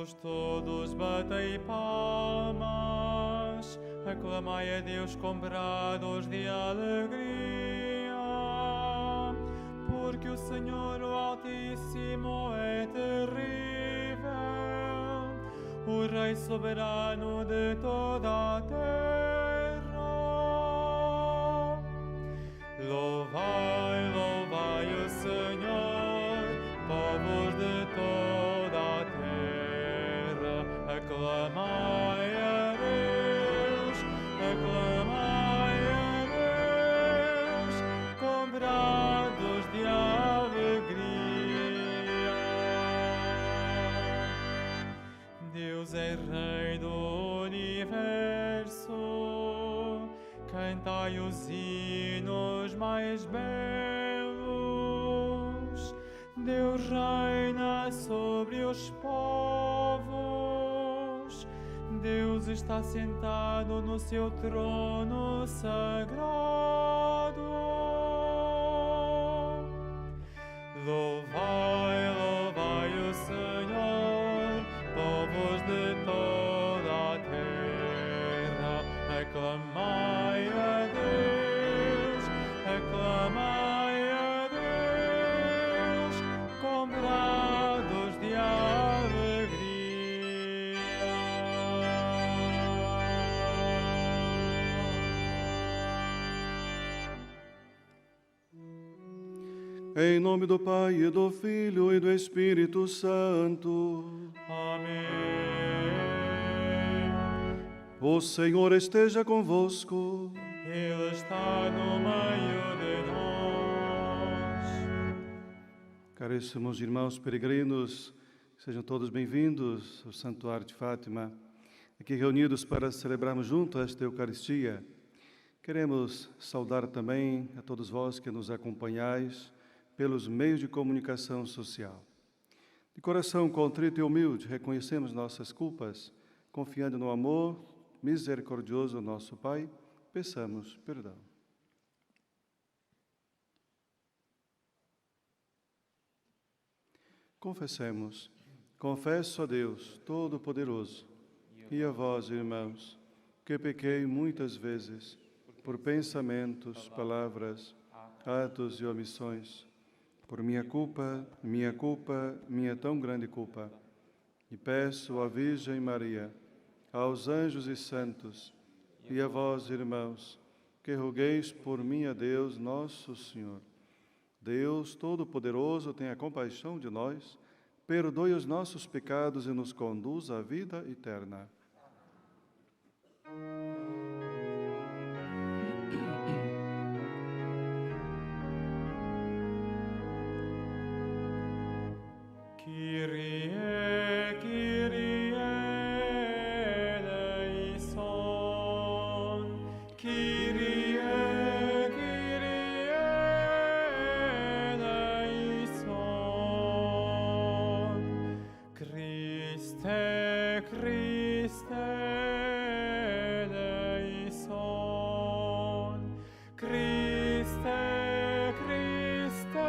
Todos, todos batei palmas, aclamai a Deus com brados de alegria, porque o Senhor, o Altíssimo, é terrível, o Rei soberano de toda a terra. Louvai, louvai o Senhor, povos de toda a terra, aclamai a Deus, aclamai a Deus, com brados de alegria. Deus é Rei do universo, cantai os hinos mais belos. Deus reina sobre os povos. Deus está sentado no seu trono sagrado. Louvai, louvai o Senhor, povos de toda a terra, aclamai a Deus, aclamai a Deus, com brados de alegria. Em nome do Pai, e do Filho, e do Espírito Santo. Amém. O Senhor esteja convosco. Ele está no meio de nós. Caríssimos irmãos peregrinos, sejam todos bem-vindos ao Santuário de Fátima, aqui reunidos para celebrarmos juntos esta Eucaristia. Queremos saudar também a todos vós que nos acompanhais pelos meios de comunicação social. De coração contrito e humilde, reconhecemos nossas culpas, confiando no amor misericordioso do nosso Pai, peçamos perdão. Confessemos. Confesso a Deus Todo-Poderoso e a vós, irmãos, que pequei muitas vezes por pensamentos, palavras, atos e omissões, por minha culpa, minha tão grande culpa. E peço à Virgem Maria, aos anjos e santos, e a vós, irmãos, que rogueis por mim a Deus nosso Senhor. Deus Todo-Poderoso, tenha compaixão de nós, perdoe os nossos pecados e nos conduz à vida eterna. Kyrie, Kyrie eleison. Kyrie, Kyrie eleison. Christe, Christe eleison. Christe, Christe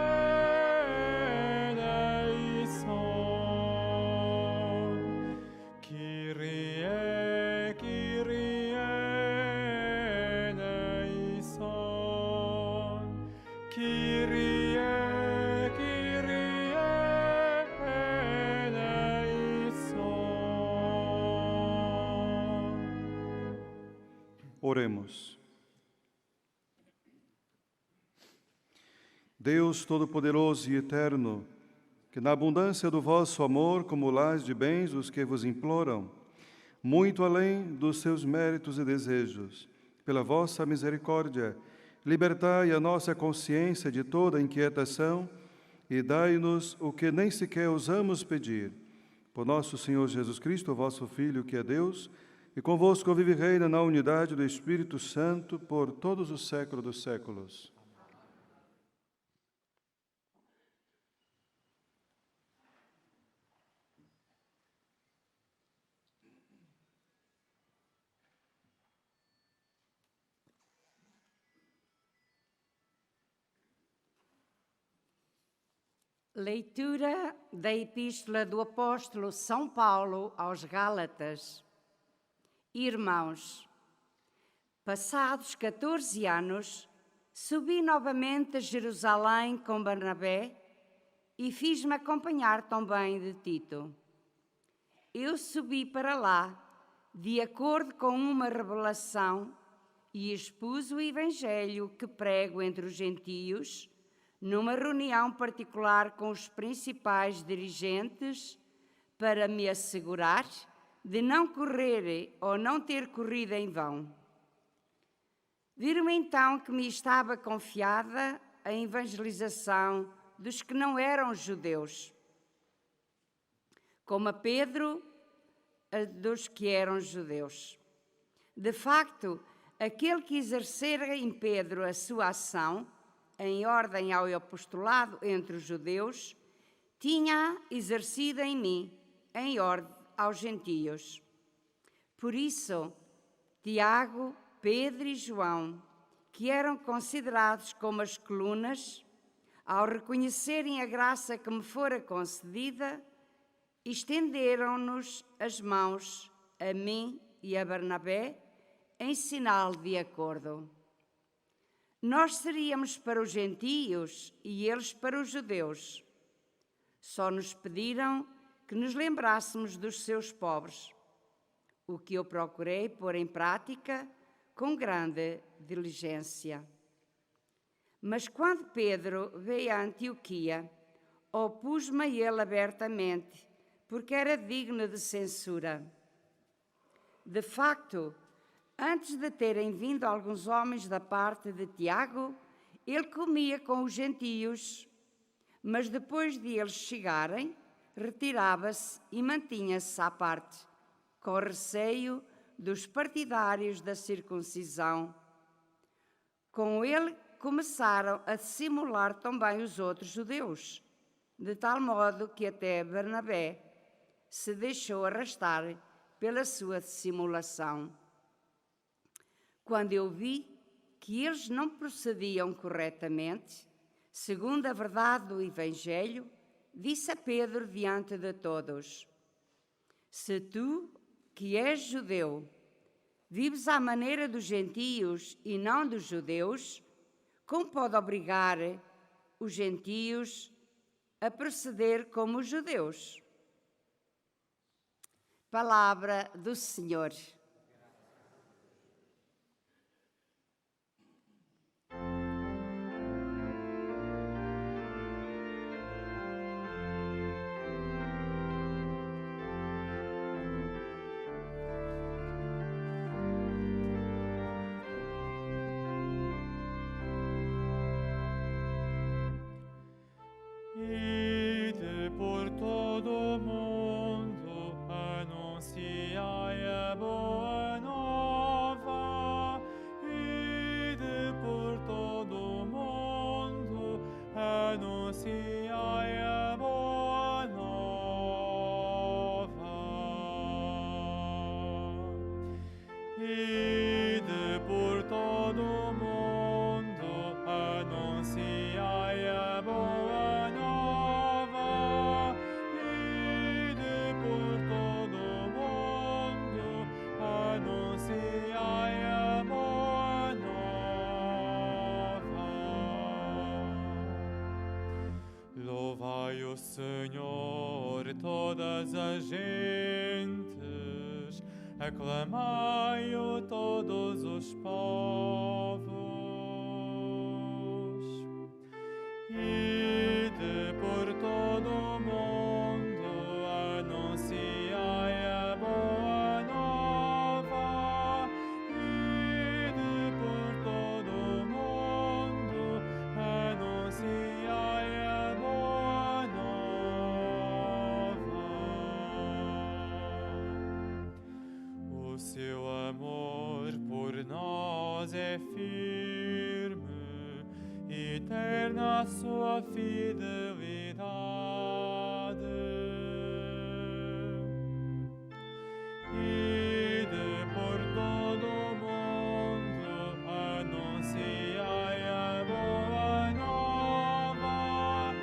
eleison. Kyrie, Kyrie eleison. Kyrie, Kyrie eleison. Oremos. Deus Todo-Poderoso e Eterno, que na abundância do vosso amor acumulais de bens os que vos imploram, muito além dos seus méritos e desejos, pela vossa misericórdia, libertai a nossa consciência de toda inquietação e dai-nos o que nem sequer ousamos pedir. Por nosso Senhor Jesus Cristo, vosso Filho, que é Deus, e convosco vive e reina na unidade do Espírito Santo por todos os séculos dos séculos. Leitura da Epístola do Apóstolo São Paulo aos Gálatas. Irmãos, passados 14 anos, subi novamente a Jerusalém com Barnabé e fiz-me acompanhar também de Tito. Eu subi para lá, de acordo com uma revelação, e expus o Evangelho que prego entre os gentios, numa reunião particular com os principais dirigentes, para me assegurar de não correr ou não ter corrido em vão. Viram então que me estava confiada a evangelização dos que não eram judeus, como a Pedro, a dos que eram judeus. De facto, aquele que exercera em Pedro a sua ação, em ordem ao apostolado entre os judeus, tinha exercido em mim, em ordem aos gentios. Por isso, Tiago, Pedro e João, que eram considerados como as colunas, ao reconhecerem a graça que me fora concedida, estenderam-nos as mãos a mim e a Barnabé em sinal de acordo. Nós seríamos para os gentios e eles para os judeus. Só nos pediram que nos lembrássemos dos seus pobres, o que eu procurei pôr em prática com grande diligência. Mas quando Pedro veio a Antioquia, opus-me a ele abertamente, porque era digno de censura. De facto, antes de terem vindo alguns homens da parte de Tiago, ele comia com os gentios, mas depois de eles chegarem, retirava-se e mantinha-se à parte, com receio dos partidários da circuncisão. Com ele começaram a simular também os outros judeus, de tal modo que até Barnabé se deixou arrastar pela sua dissimulação. Quando eu vi que eles não procediam corretamente, segundo a verdade do Evangelho, disse a Pedro diante de todos: se tu, que és judeu, vives à maneira dos gentios e não dos judeus, como pode obrigar os gentios a proceder como os judeus? Palavra do Senhor. Ide por todo o mundo, anunciai a boa nova. Ide por todo o mundo, anunciai a boa nova. Ide por todo o mundo, anunciai a boa Senhor, todas as gentes, aclamai-o todos os povos. Ide por todo o mundo, anunciai a boa nova. Ide por todo o mundo, anunciai a boa nova. O seu amor por nós é firme, eterna a sua fidelidade. Ide por todo o mundo, anunciai a boa nova.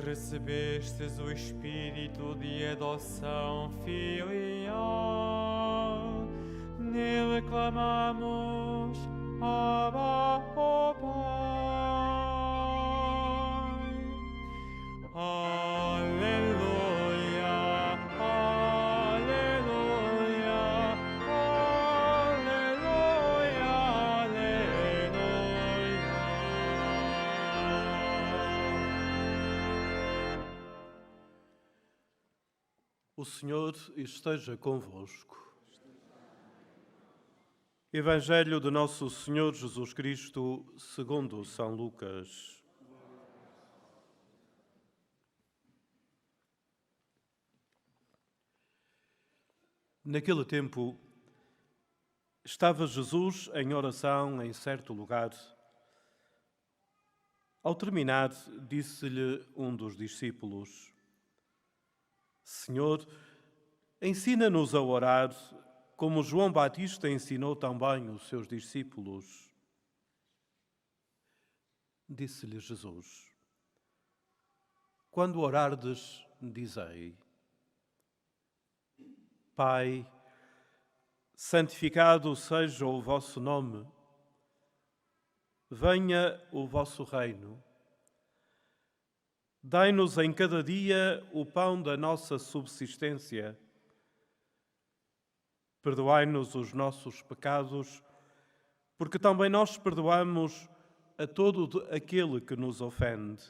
recebestes o Espírito de adoção filial. Nele clamamos, Abba, ó Pai. Aleluia, aleluia, aleluia, aleluia. O Senhor esteja convosco. Evangelho de Nosso Senhor Jesus Cristo, segundo São Lucas. Naquele tempo, estava Jesus em oração em certo lugar. Ao terminar, disse-lhe um dos discípulos: Senhor, ensina-nos a orar, como João Batista ensinou também os seus discípulos. Disse-lhe Jesus: Quando orardes, dizei: Pai, santificado seja o vosso nome, venha o vosso reino. Dai-nos em cada dia o pão da nossa subsistência. Perdoai-nos os nossos pecados, porque também nós perdoamos a todo aquele que nos ofende.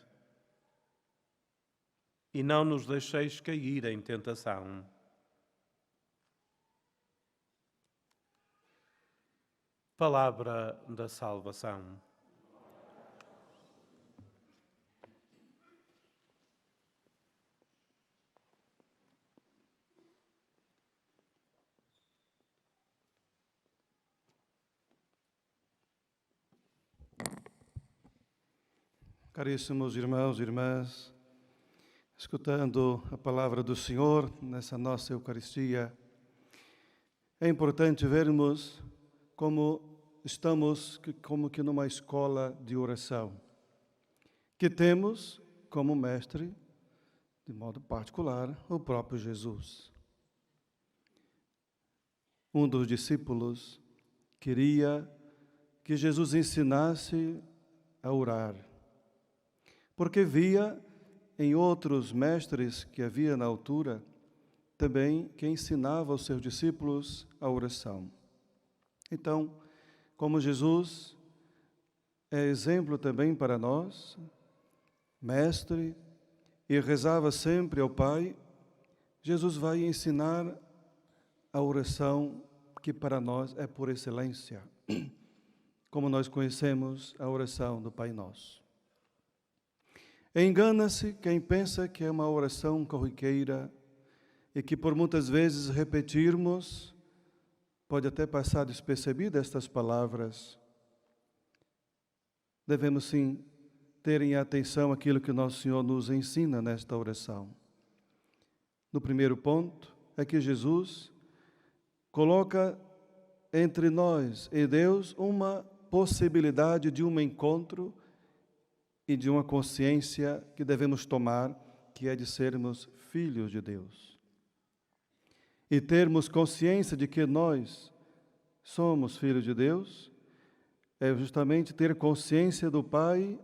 E não nos deixeis cair em tentação. Palavra da salvação. Caríssimos irmãos e irmãs, escutando a palavra do Senhor nessa nossa Eucaristia, é importante vermos como estamos como que numa escola de oração, que temos como mestre, de modo particular, o próprio Jesus. Um dos discípulos queria que Jesus ensinasse a orar, porque via em outros mestres que havia na altura também que ensinava aos seus discípulos a oração. Então, como Jesus é exemplo também para nós, mestre, e rezava sempre ao Pai, Jesus vai ensinar a oração que para nós é por excelência, como nós conhecemos a oração do Pai Nosso. Engana-se quem pensa que é uma oração corriqueira e que por muitas vezes repetirmos, pode até passar despercebida estas palavras. Devemos sim ter em atenção aquilo que Nosso Senhor nos ensina nesta oração. No primeiro ponto é que Jesus coloca entre nós e Deus uma possibilidade de um encontro e de uma consciência que devemos tomar, que é de sermos filhos de Deus. E termos consciência de que nós somos filhos de Deus, é justamente ter consciência do Pai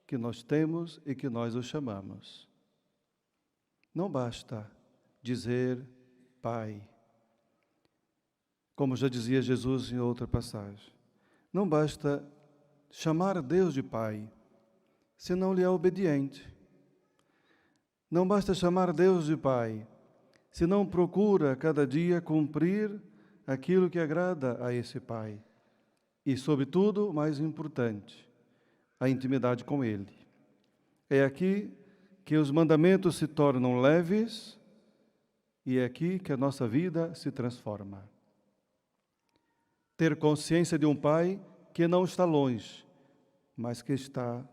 que nós temos e que nós o chamamos. Não basta dizer Pai, como já dizia Jesus em outra passagem. Não basta chamar Deus de Pai, se não lhe é obediente. Não basta chamar Deus de Pai, se não procura cada dia cumprir aquilo que agrada a esse Pai. E, sobretudo, o mais importante, a intimidade com Ele. É aqui que os mandamentos se tornam leves e é aqui que a nossa vida se transforma. Ter consciência de um Pai que não está longe, mas que está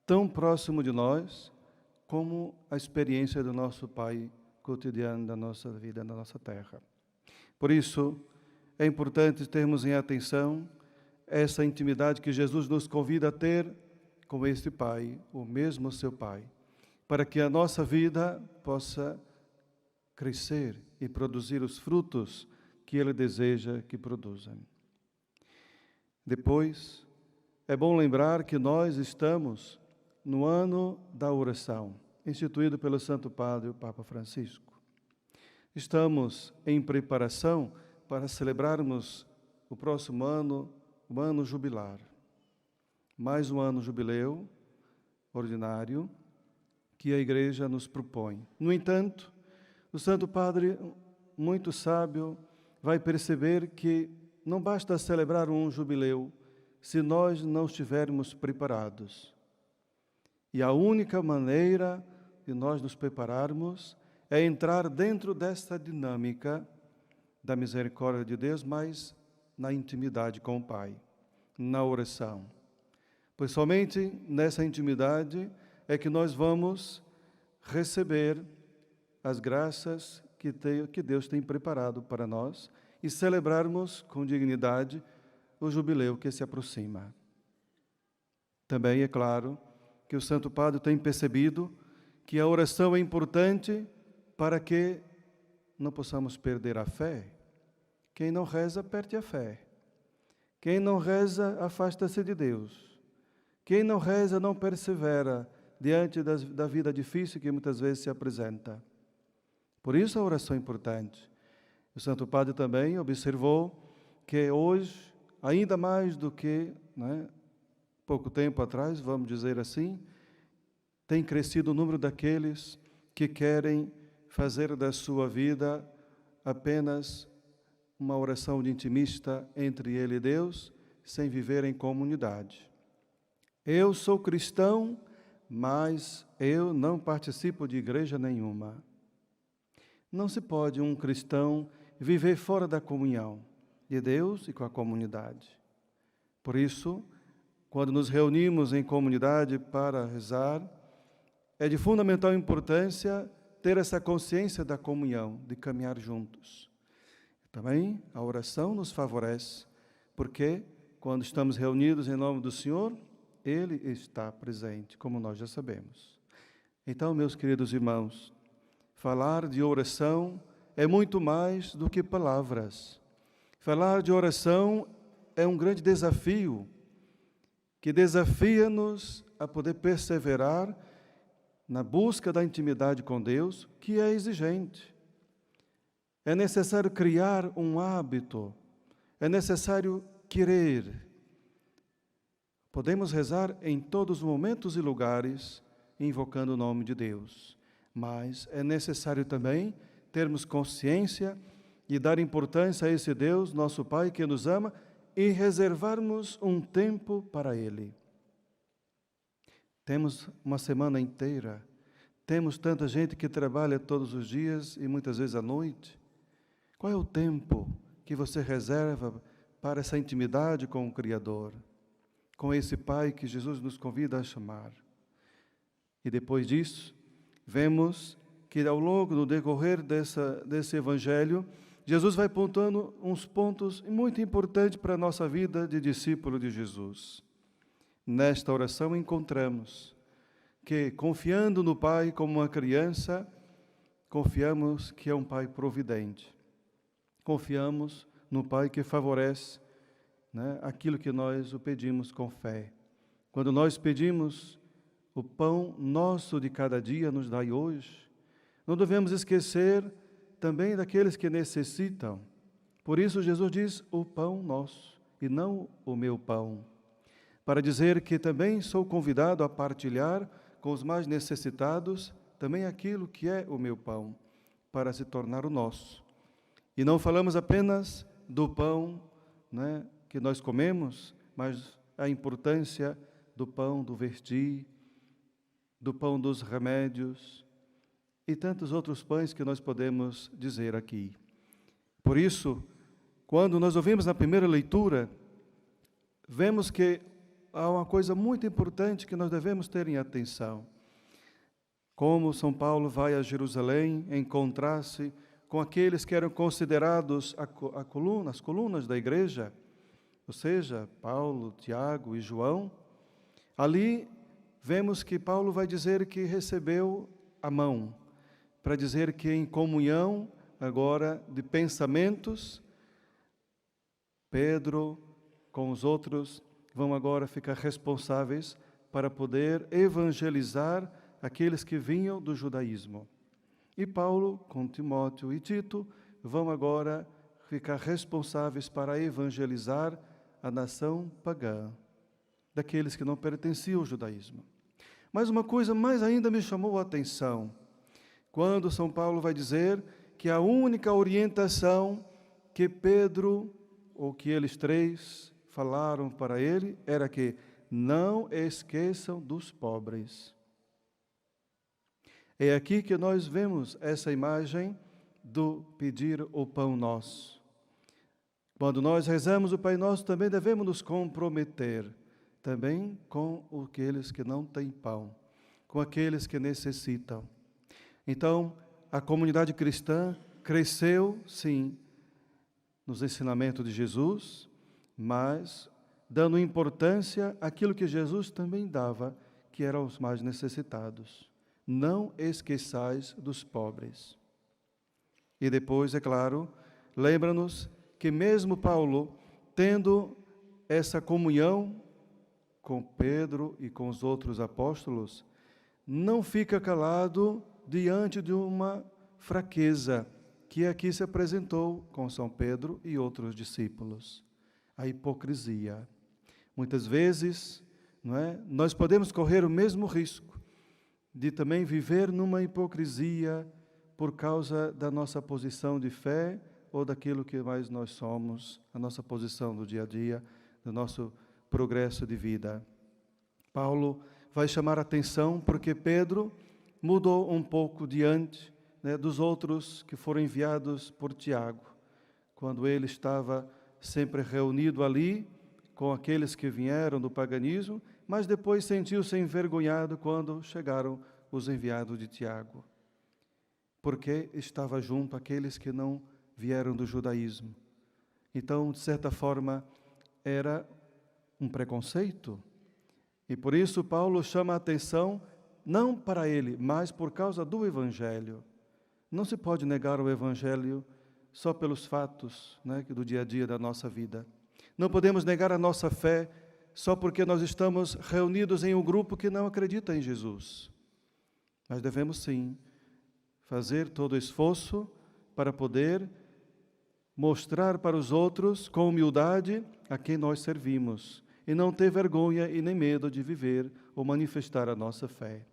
tão próximo de nós como a experiência do nosso Pai cotidiano da nossa vida, na nossa terra. Por isso, é importante termos em atenção essa intimidade que Jesus nos convida a ter com este Pai, o mesmo seu Pai, para que a nossa vida possa crescer e produzir os frutos que Ele deseja que produzam. Depois, é bom lembrar que nós estamos no ano da oração, instituído pelo Santo Padre, o Papa Francisco. Estamos em preparação para celebrarmos o próximo ano, o ano jubilar. Mais um ano jubileu ordinário que a Igreja nos propõe. No entanto, o Santo Padre, muito sábio, vai perceber que não basta celebrar um jubileu se nós não estivermos preparados. E a única maneira de nós nos prepararmos é entrar dentro dessa dinâmica da misericórdia de Deus, mas na intimidade com o Pai, na oração. Pois somente nessa intimidade é que nós vamos receber as graças que Deus tem preparado para nós e celebrarmos com dignidade o jubileu que se aproxima. Também é claro que o Santo Padre tem percebido que a oração é importante para que não possamos perder a fé. Quem não reza, perde a fé. Quem não reza, afasta-se de Deus. Quem não reza, não persevera diante da vida difícil que muitas vezes se apresenta. Por isso a oração é importante. O Santo Padre também observou que hoje, ainda mais do que pouco tempo atrás, vamos dizer assim, tem crescido o número daqueles que querem fazer da sua vida apenas uma oração de intimista entre ele e Deus, sem viver em comunidade. Eu sou cristão, mas eu não participo de igreja nenhuma. Não se pode um cristão viver fora da comunhão de Deus e com a comunidade. Por isso, quando nos reunimos em comunidade para rezar, é de fundamental importância ter essa consciência da comunhão, de caminhar juntos. Também a oração nos favorece, porque quando estamos reunidos em nome do Senhor, Ele está presente, como nós já sabemos. Então, meus queridos irmãos, falar de oração é muito mais do que palavras. Falar de oração é um grande desafio, que desafia-nos a poder perseverar na busca da intimidade com Deus, que é exigente. É necessário criar um hábito, é necessário querer. Podemos rezar em todos os momentos e lugares, invocando o nome de Deus, mas é necessário também termos consciência e dar importância a esse Deus, nosso Pai, que nos ama, e reservarmos um tempo para Ele. Temos uma semana inteira, temos tanta gente que trabalha todos os dias e muitas vezes à noite. Qual é o tempo que você reserva para essa intimidade com o Criador, com esse Pai que Jesus nos convida a chamar? E depois disso, vemos que ao longo do decorrer desse Evangelho, Jesus vai pontuando uns pontos muito importantes para a nossa vida de discípulo de Jesus. Nesta oração encontramos que, confiando no Pai como uma criança, confiamos que é um Pai providente. Confiamos no Pai que favorece aquilo que nós o pedimos com fé. Quando nós pedimos o pão nosso de cada dia, nos dai hoje, não devemos esquecer também daqueles que necessitam. Por isso Jesus diz o pão nosso e não o meu pão, para dizer que também sou convidado a partilhar com os mais necessitados também aquilo que é o meu pão, para se tornar o nosso. E não falamos apenas do pão que nós comemos, mas a importância do pão do vestir, do pão dos remédios e tantos outros pães que nós podemos dizer aqui. Por isso, quando nós ouvimos na primeira leitura, vemos que há uma coisa muito importante que nós devemos ter em atenção. Como São Paulo vai a Jerusalém encontrar-se com aqueles que eram considerados as colunas da igreja, ou seja, Paulo, Tiago e João, ali vemos que Paulo vai dizer que recebeu a mão, para dizer que em comunhão agora de pensamentos, Pedro com os outros vão agora ficar responsáveis para poder evangelizar aqueles que vinham do judaísmo. E Paulo, com Timóteo e Tito, vão agora ficar responsáveis para evangelizar a nação pagã, daqueles que não pertenciam ao judaísmo. Mas uma coisa mais ainda me chamou a atenção, quando São Paulo vai dizer que a única orientação que Pedro, ou que eles três falaram para ele, era que não esqueçam dos pobres. É aqui que nós vemos essa imagem do pedir o pão nosso. Quando nós rezamos o Pai Nosso, também devemos nos comprometer, também com aqueles que não têm pão, com aqueles que necessitam. Então, a comunidade cristã cresceu, sim, nos ensinamentos de Jesus, mas dando importância àquilo que Jesus também dava, que eram os mais necessitados. Não esqueçais dos pobres. E depois, é claro, lembra-nos que mesmo Paulo, tendo essa comunhão com Pedro e com os outros apóstolos, não fica calado diante de uma fraqueza que aqui se apresentou com São Pedro e outros discípulos. A hipocrisia. Muitas vezes, não é? Nós podemos correr o mesmo risco de também viver numa hipocrisia por causa da nossa posição de fé ou daquilo que mais nós somos, a nossa posição do dia a dia, do nosso progresso de vida. Paulo vai chamar a atenção porque Pedro mudou um pouco diante, né, dos outros que foram enviados por Tiago, quando ele estava sempre reunido ali com aqueles que vieram do paganismo, mas depois sentiu-se envergonhado quando chegaram os enviados de Tiago, porque estava junto àqueles que não vieram do judaísmo. Então, de certa forma, era um preconceito. E por isso Paulo chama a atenção, não para ele, mas por causa do Evangelho. Não se pode negar o Evangelho só pelos fatos, né, do dia a dia da nossa vida. Não podemos negar a nossa fé só porque nós estamos reunidos em um grupo que não acredita em Jesus. Mas devemos sim fazer todo o esforço para poder mostrar para os outros com humildade a quem nós servimos e não ter vergonha e nem medo de viver ou manifestar a nossa fé.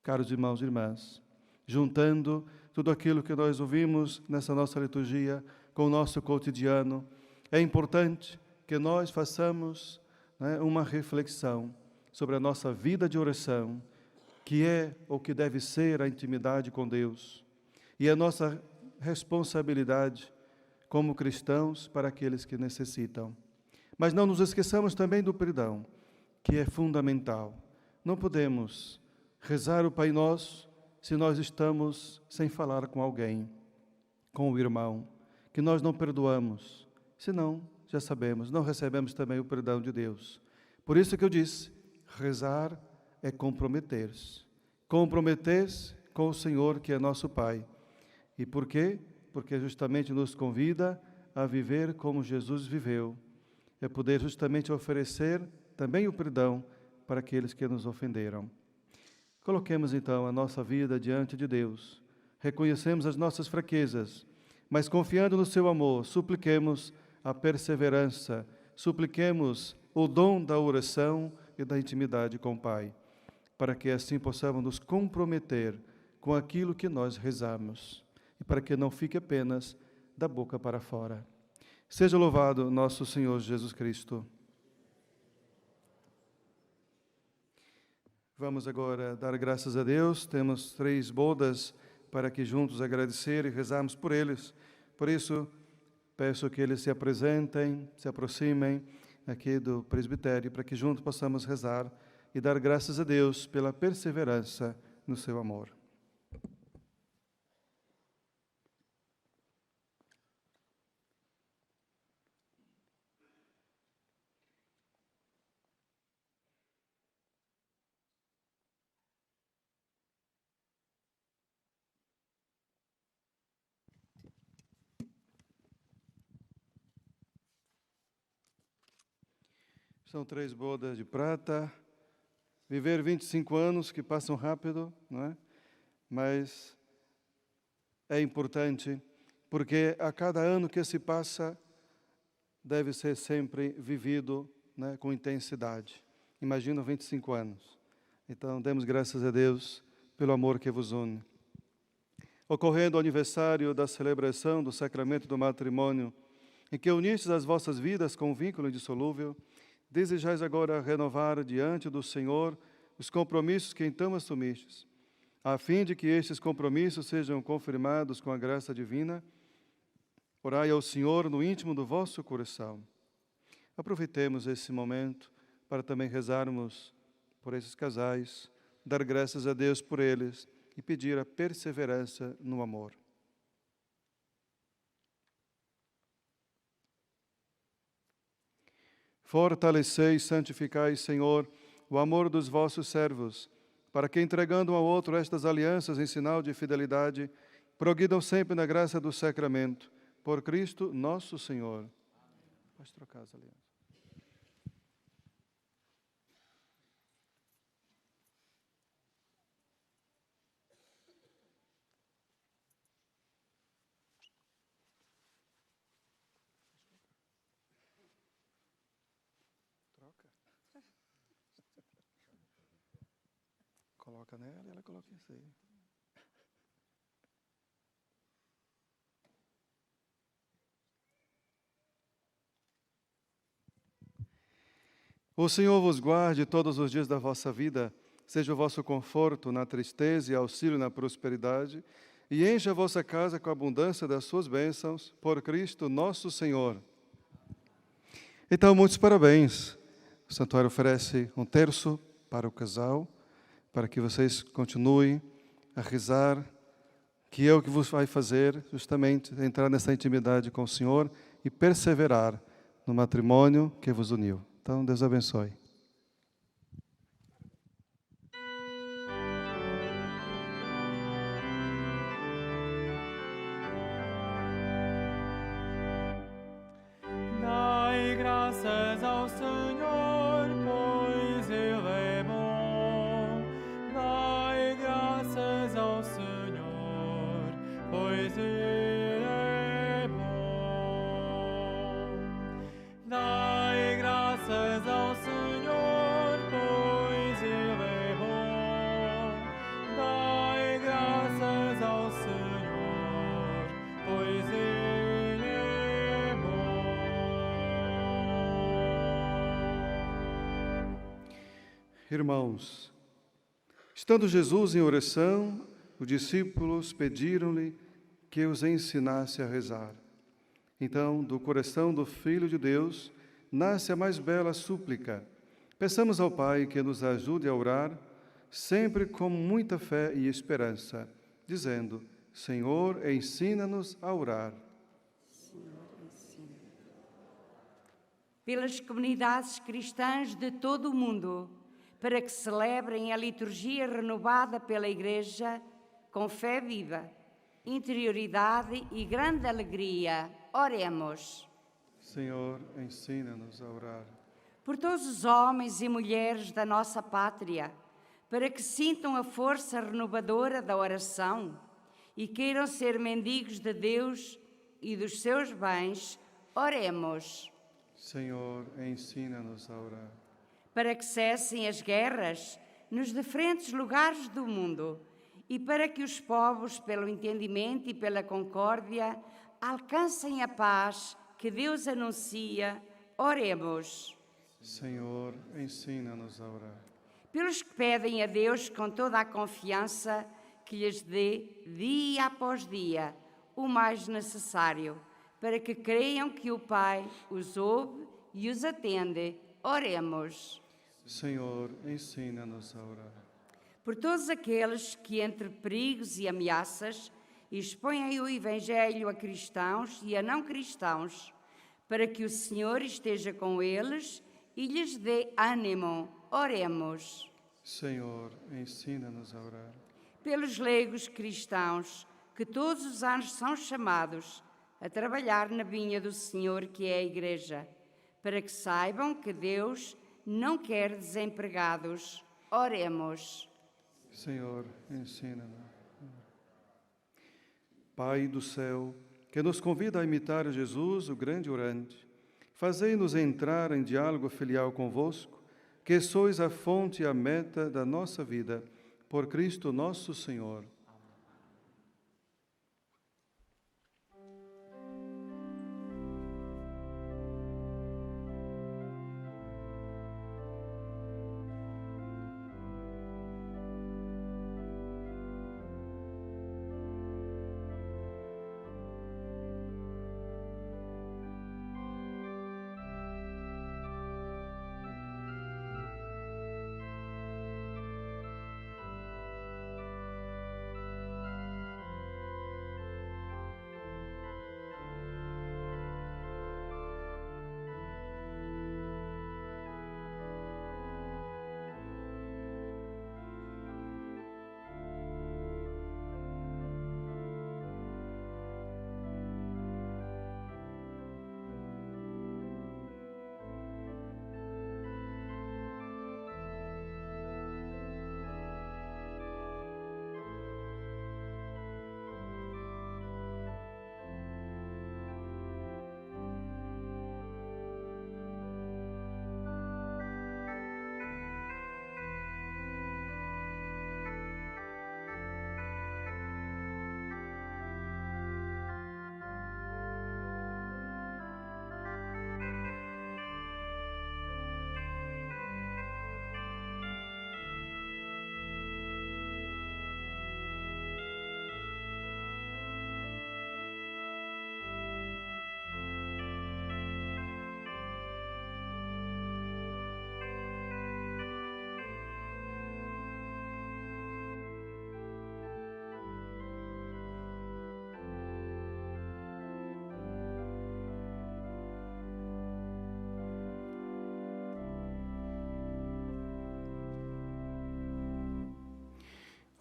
Caros irmãos e irmãs, juntando tudo aquilo que nós ouvimos nessa nossa liturgia com o nosso cotidiano, é importante que nós façamos, né, uma reflexão sobre a nossa vida de oração, que é ou que deve ser a intimidade com Deus, e a nossa responsabilidade como cristãos para aqueles que necessitam. Mas não nos esqueçamos também do perdão, que é fundamental. Não podemos rezar o Pai Nosso se nós estamos sem falar com alguém, com o irmão, que nós não perdoamos. Senão, já sabemos, não recebemos também o perdão de Deus. Por isso que eu disse, rezar é comprometer-se. Comprometer-se com o Senhor, que é nosso Pai. E por quê? Porque justamente nos convida a viver como Jesus viveu. É poder justamente oferecer também o perdão para aqueles que nos ofenderam. Coloquemos então a nossa vida diante de Deus. Reconhecemos as nossas fraquezas, mas confiando no seu amor, supliquemos a perseverança, supliquemos o dom da oração e da intimidade com o Pai, para que assim possamos nos comprometer com aquilo que nós rezamos e para que não fique apenas da boca para fora. Seja louvado nosso Senhor Jesus Cristo. Vamos agora dar graças a Deus. Temos 3 bodas para que juntos agradecer e rezarmos por eles. Por isso, peço que eles se apresentem, se aproximem aqui do presbitério, para que juntos possamos rezar e dar graças a Deus pela perseverança no seu amor. São 3 bodas de prata. Viver 25 anos que passam rápido, não é? Mas é importante, porque a cada ano que se passa, deve ser sempre vivido, né, com intensidade. Imagina 25 anos. Então, demos graças a Deus pelo amor que vos une. Ocorrendo o aniversário da celebração do sacramento do matrimônio, em que unistes as vossas vidas com um vínculo indissolúvel, desejais agora renovar diante do Senhor os compromissos que então assumistes, a fim de que estes compromissos sejam confirmados com a graça divina. Orai ao Senhor no íntimo do vosso coração. Aproveitemos esse momento para também rezarmos por esses casais, dar graças a Deus por eles e pedir a perseverança no amor. Fortalecei e santificai, Senhor, o amor dos vossos servos, para que, entregando um ao outro estas alianças em sinal de fidelidade, progridam sempre na graça do sacramento. Por Cristo nosso Senhor. Pode trocar as alianças. Coloca nela e ela coloca em si. O Senhor vos guarde todos os dias da vossa vida, seja o vosso conforto na tristeza e auxílio na prosperidade, e encha a vossa casa com a abundância das suas bênçãos, por Cristo nosso Senhor. Então, muitos parabéns. O santuário oferece um terço para o casal, para que vocês continuem a rezar, que é o que vos vai fazer justamente entrar nessa intimidade com o Senhor e perseverar no matrimônio que vos uniu. Então, Deus abençoe. Dai graças ao Senhor, pois Ele é bom. Dai graças ao Senhor, pois Ele é bom. Dai graças ao Senhor, pois Ele é bom. Dai graças ao Senhor, pois Ele é bom. Irmãos, estando Jesus em oração, os discípulos pediram-lhe que os ensinasse a rezar. Então, do coração do Filho de Deus, nasce a mais bela súplica. Peçamos ao Pai que nos ajude a orar, sempre com muita fé e esperança, dizendo: Senhor, ensina-nos a orar. Pelas comunidades cristãs de todo o mundo, para que celebrem a liturgia renovada pela Igreja, com fé viva, interioridade e grande alegria. Oremos. Senhor, ensina-nos a orar. Por todos os homens e mulheres da nossa pátria, para que sintam a força renovadora da oração e queiram ser mendigos de Deus e dos seus bens, oremos. Senhor, ensina-nos a orar. Para que cessem as guerras nos diferentes lugares do mundo e para que os povos, pelo entendimento e pela concórdia, alcancem a paz que Deus anuncia, oremos. Senhor, ensina-nos a orar. Pelos que pedem a Deus com toda a confiança que lhes dê, dia após dia, o mais necessário, para que creiam que o Pai os ouve e os atende, oremos. Senhor, ensina-nos a orar. Por todos aqueles que, entre perigos e ameaças, expõem o Evangelho a cristãos e a não cristãos, para que o Senhor esteja com eles e lhes dê ânimo, oremos. Senhor, ensina-nos a orar. Pelos leigos cristãos, que todos os anos são chamados a trabalhar na vinha do Senhor, que é a Igreja, para que saibam que Deus não quer desempregados. Oremos. Senhor, ensina-nos. Pai do céu, que nos convida a imitar Jesus, o grande orante, fazei-nos entrar em diálogo filial convosco, que sois a fonte e a meta da nossa vida, por Cristo nosso Senhor.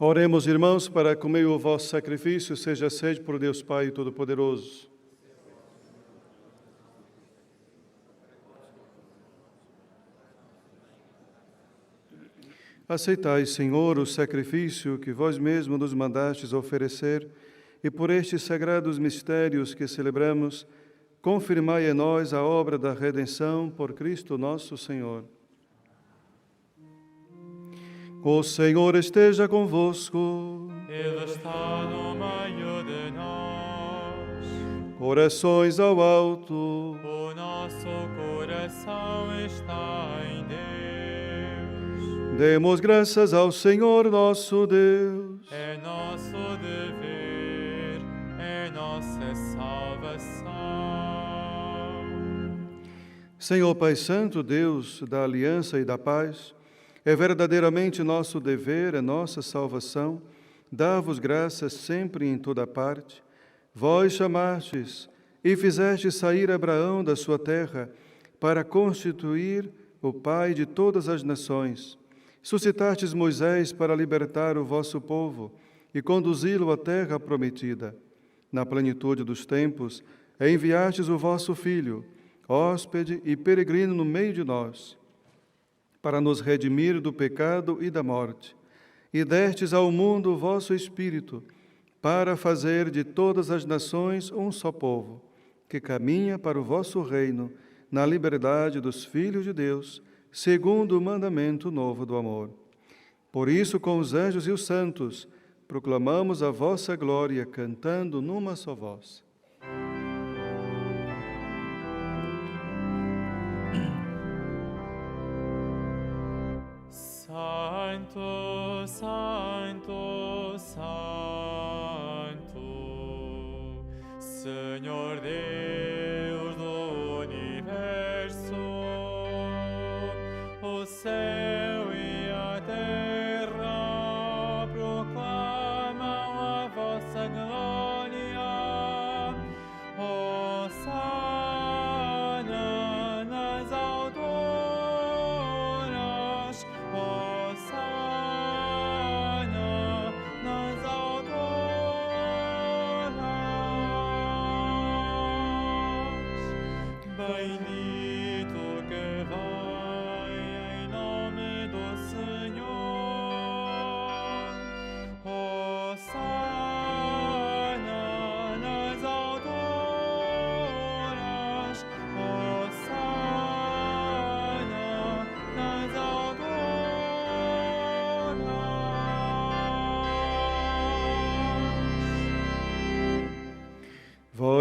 Oremos, irmãos, para que o meio do vosso sacrifício seja aceito por Deus Pai Todo-Poderoso. Aceitai, Senhor, o sacrifício que vós mesmo nos mandastes oferecer, e por estes sagrados mistérios que celebramos, confirmai em nós a obra da redenção por Cristo nosso Senhor. O Senhor esteja convosco. Ele está no meio de nós. Corações ao alto. O nosso coração está em Deus. Demos graças ao Senhor nosso Deus. É nosso dever, é nossa salvação. Senhor Pai Santo, Deus da aliança e da paz, é verdadeiramente nosso dever, é nossa salvação, dar-vos graças sempre e em toda parte. Vós chamastes e fizestes sair Abraão da sua terra para constituir o pai de todas as nações. Suscitastes Moisés para libertar o vosso povo e conduzi-lo à terra prometida. Na plenitude dos tempos, enviastes o vosso Filho, hóspede e peregrino no meio de nós, para nos redimir do pecado e da morte, e destes ao mundo o vosso Espírito, para fazer de todas as nações um só povo, que caminha para o vosso reino, na liberdade dos filhos de Deus, segundo o mandamento novo do amor. Por isso, com os anjos e os santos, proclamamos a vossa glória, cantando numa só voz. Santo, Santo, Santo, Senhor Deus do universo, o céu e a terra proclamam a vossa glória. Hosana nas alturas. Hosana nas alturas. Bendito que vai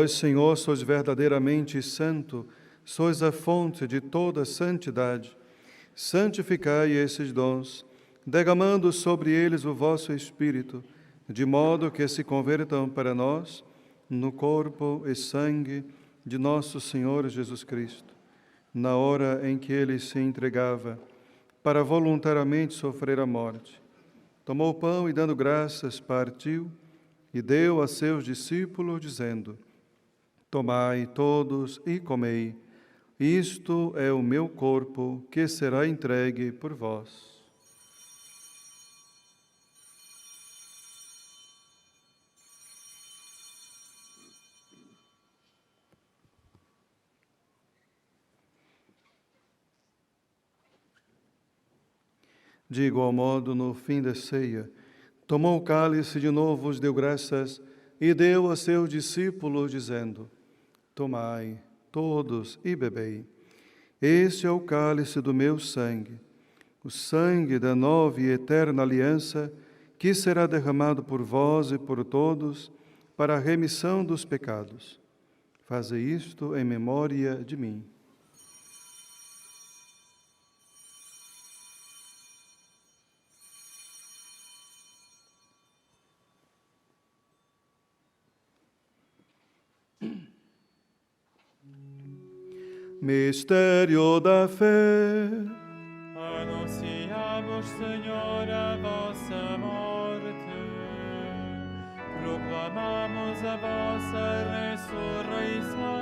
Vós, Senhor, sois verdadeiramente santo, sois a fonte de toda santidade. Santificai esses dons, derramando sobre eles o vosso Espírito, de modo que se convertam para nós no corpo e sangue de nosso Senhor Jesus Cristo, na hora em que ele se entregava para voluntariamente sofrer a morte. Tomou o pão e, dando graças, partiu e deu a seus discípulos, dizendo: Tomai todos e comei, isto é o meu corpo, que será entregue por vós. De igual modo, no fim da ceia, tomou o cálice, de novo vos deu graças e deu a seus discípulos, dizendo: Tomai todos e bebei. Este é o cálice do meu sangue, o sangue da nova e eterna aliança, que será derramado por vós e por todos para a remissão dos pecados. Fazei isto em memória de mim. Mistério da fé. Anunciamos, Senhor, a vossa morte, proclamamos a vossa ressurreição.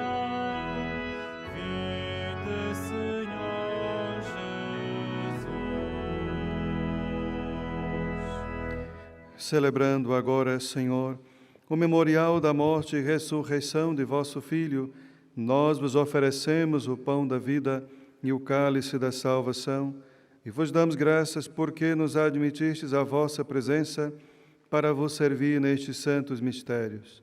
Vinde, Senhor Jesus. Celebrando agora, Senhor, o memorial da morte e ressurreição de vosso Filho, nós vos oferecemos o pão da vida e o cálice da salvação, e vos damos graças porque nos admitistes à vossa presença para vos servir nestes santos mistérios.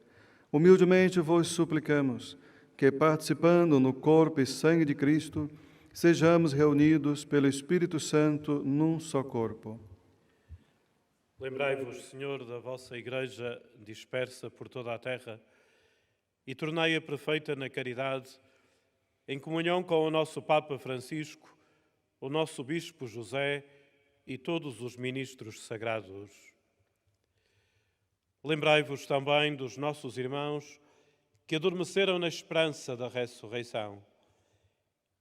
Humildemente vos suplicamos que, participando no corpo e sangue de Cristo, sejamos reunidos pelo Espírito Santo num só corpo. Lembrai-vos, Senhor, da vossa Igreja dispersa por toda a terra, e tornai-a perfeita na caridade, em comunhão com o nosso Papa Francisco, o nosso Bispo José e todos os ministros sagrados. Lembrai-vos também dos nossos irmãos que adormeceram na esperança da ressurreição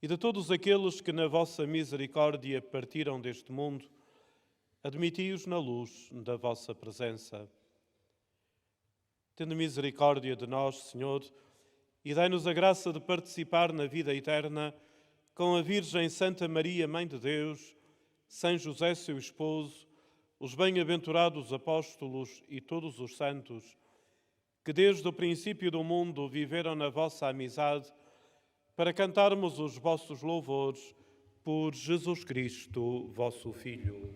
e de todos aqueles que na vossa misericórdia partiram deste mundo, admiti-os na luz da vossa presença. Tende misericórdia de nós, Senhor, e dai-nos a graça de participar na vida eterna com a Virgem Santa Maria, Mãe de Deus, São José, seu esposo, os bem-aventurados apóstolos e todos os santos, que desde o princípio do mundo viveram na vossa amizade, para cantarmos os vossos louvores por Jesus Cristo, vosso Filho.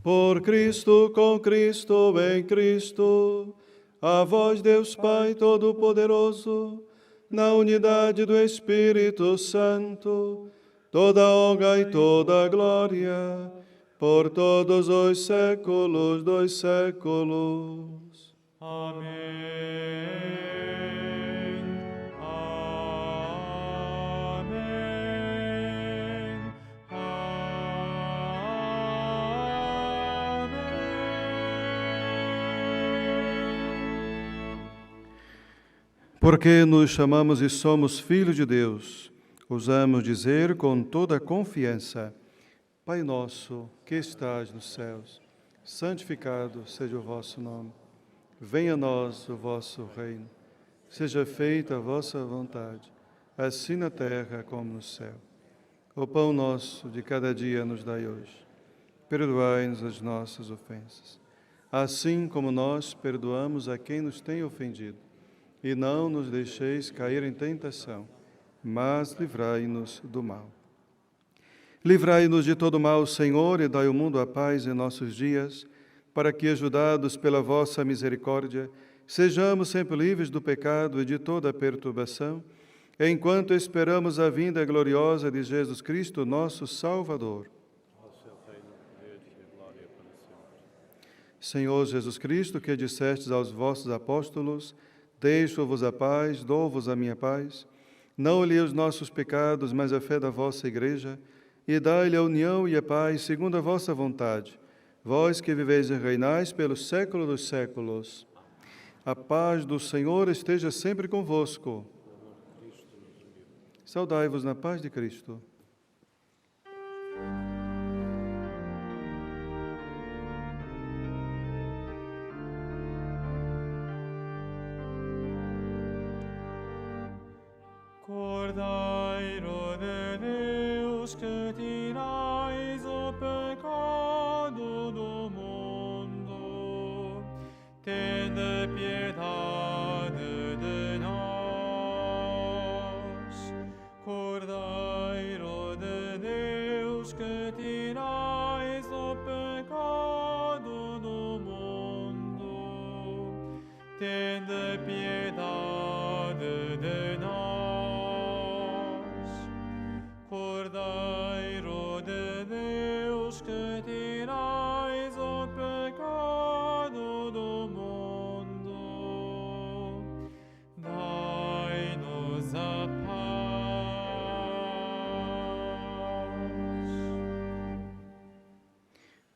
Por Cristo, com Cristo, em Cristo, a vós, Deus Pai Todo-Poderoso, na unidade do Espírito Santo, toda honra e toda glória, por todos os séculos dos séculos. Amém. Porque nos chamamos e somos filhos de Deus, ousamos dizer com toda a confiança: Pai nosso, que estás nos céus, santificado seja o vosso nome. Venha a nós o vosso reino. Seja feita a vossa vontade, assim na terra como no céu. O pão nosso de cada dia nos dai hoje. Perdoai-nos as nossas ofensas, assim como nós perdoamos a quem nos tem ofendido. E não nos deixeis cair em tentação, mas livrai-nos do mal. Livrai-nos de todo mal, Senhor, e dai ao mundo a paz em nossos dias, para que, ajudados pela vossa misericórdia, sejamos sempre livres do pecado e de toda perturbação, enquanto esperamos a vinda gloriosa de Jesus Cristo, nosso Salvador. Senhor Jesus Cristo, que dissestes aos vossos apóstolos: deixo-vos a paz, dou-vos a minha paz. Não olhei os nossos pecados, mas a fé da vossa Igreja, e dai-lhe a união e a paz segundo a vossa vontade. Vós que viveis e reinais pelos séculos dos séculos. A paz do Senhor esteja sempre convosco. Saudai-vos na paz de Cristo. Cordeiro de Deus, que tirais o pecado do mundo, tende piedade de nós. Cordeiro de Deus, que tirais o pecado do mundo, tende piedade de nós. Cordeiro de Deus, que tirais o pecado do mundo, dai-nos a paz.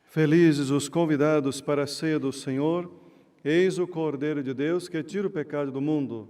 Felizes os convidados para a ceia do Senhor. Eis o Cordeiro de Deus que tira o pecado do mundo.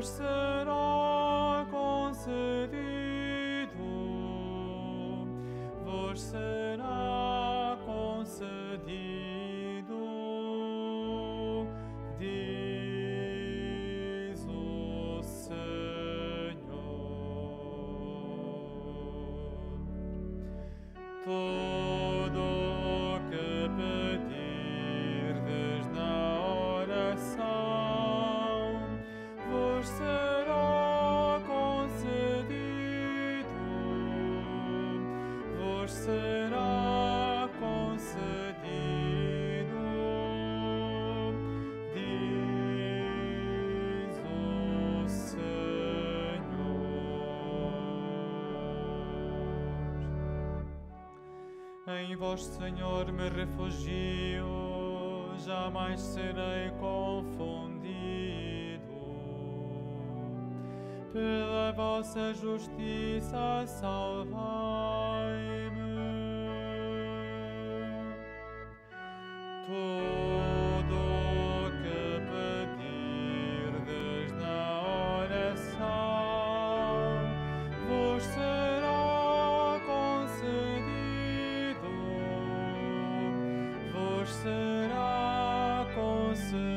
Será concedido, vos será concedido, diz o Senhor. Todo o que pedirdes na oração vos será concedido, vos será concedido, diz o Senhor. Em vós, Senhor, me refugio, jamais serei confundido. Pela vossa justiça, salvai-me. Tudo o que pedirdes na oração vos será concedido, vos será concedido.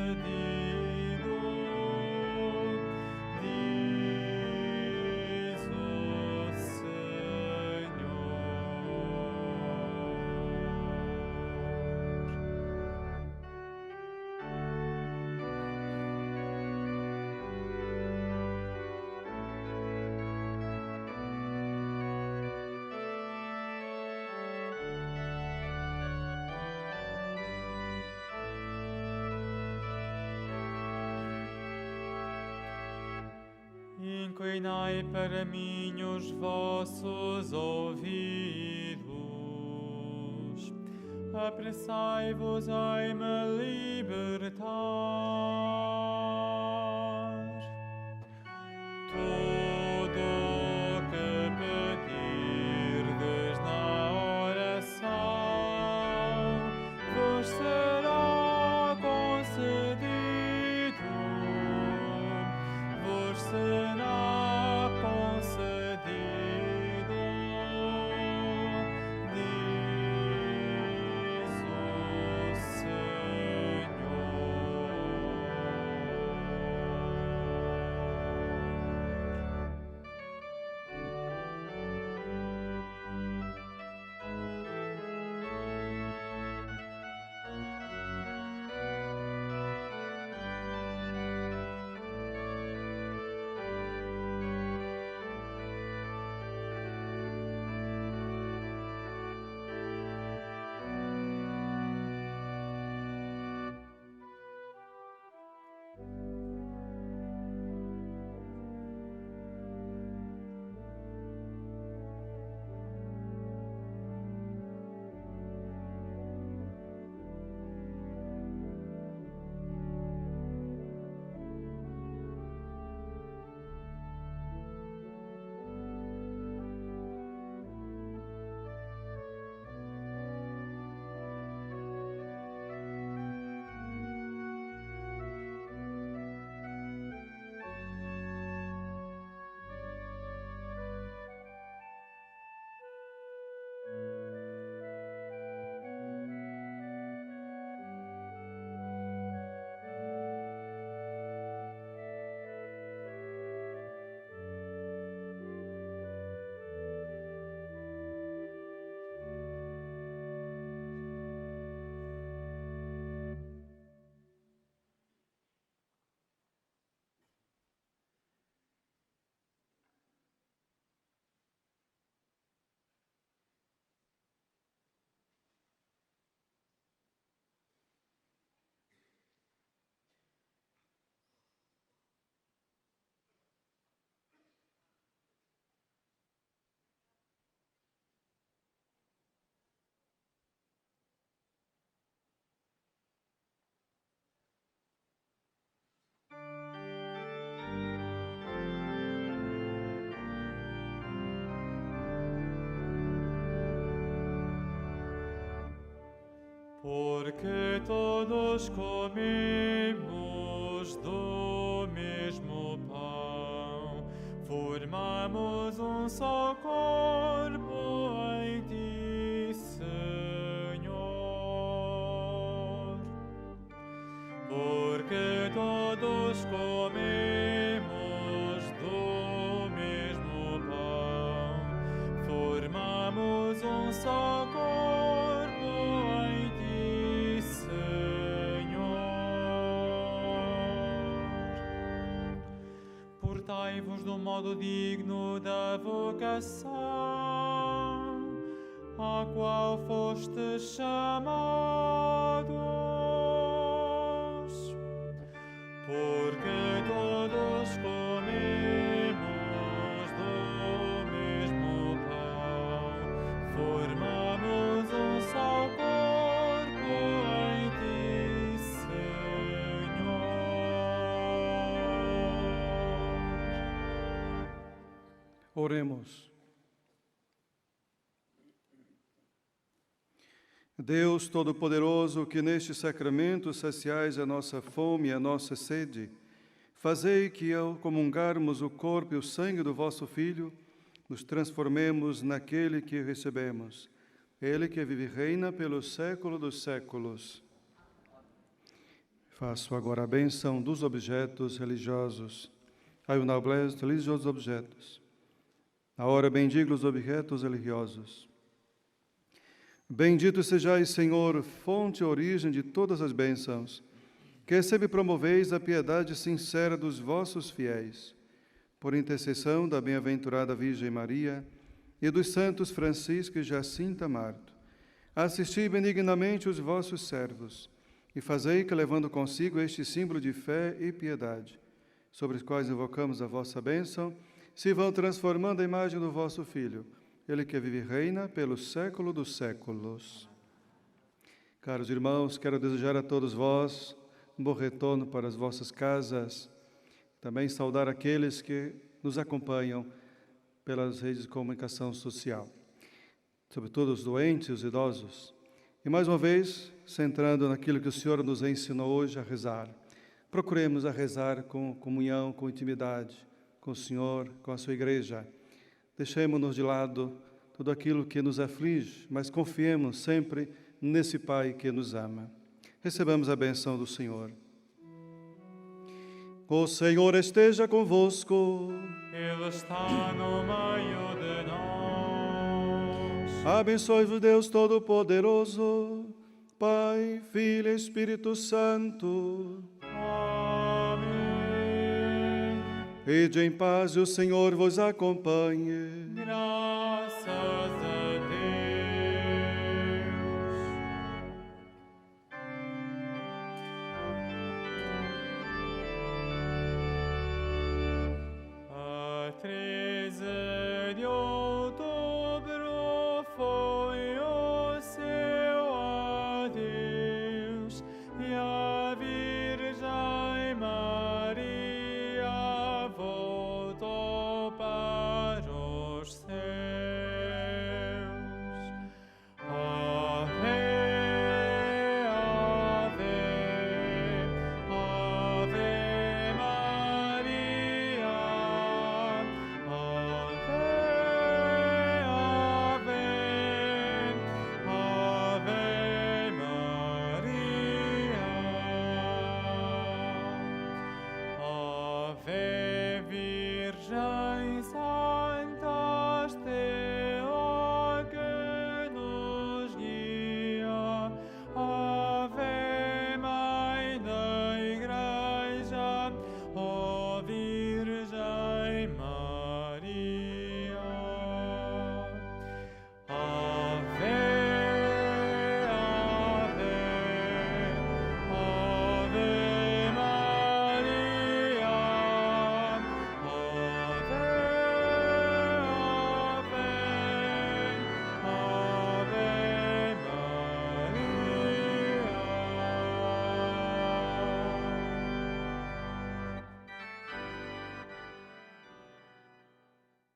inclinai para mim os vossos ouvidos. Apressai-vos em me libertar. Tudo o que pedirdes na oração vos será concedido. Vos será concedido, diz o Senhor. Porque todos comemos do mesmo pão, formamos um só corpo em ti, Senhor. Porque todos comemos do mesmo pão, formamos um só corpo em ti, Senhor. Portai-vos do modo digno da vocação a qual fostes chamados. Porque todos comemos do mesmo pão, formamos um só corpo em ti, Senhor. Oremos. Deus Todo-Poderoso, que neste sacramento saciais a nossa fome e a nossa sede, fazei que, ao comungarmos o corpo e o sangue do vosso Filho, nos transformemos naquele que recebemos. Ele que vive e reina pelo século dos séculos. Faço agora a bênção dos objetos religiosos. Ai, o noblesse religiosos objetos. Agora bendigo os objetos religiosos. Bendito sejais, Senhor, fonte e origem de todas as bênçãos, que sempre promoveis a piedade sincera dos vossos fiéis. Por intercessão da bem-aventurada Virgem Maria e dos santos Francisco e Jacinta Marto, assisti benignamente os vossos servos e fazei que, levando consigo este símbolo de fé e piedade, sobre os quais invocamos a vossa bênção, se vão transformando a imagem do vosso Filho, Ele que vive e reina pelos séculos dos séculos. Caros irmãos, quero desejar a todos vós um bom retorno para as vossas casas, também saudar aqueles que nos acompanham pelas redes de comunicação social, sobretudo os doentes e os idosos. E mais uma vez, centrando naquilo que o Senhor nos ensinou hoje a rezar, procuremos a rezar com comunhão, com intimidade, com o Senhor, com a sua igreja. Deixemos-nos de lado tudo aquilo que nos aflige, mas confiemos sempre nesse Pai que nos ama. Recebamos a benção do Senhor. O Senhor esteja convosco. Ele está no meio de nós. Abençoe-vos Deus Todo-Poderoso, Pai, Filho e Espírito Santo. Amém. Ide em paz e o Senhor vos acompanhe. Graças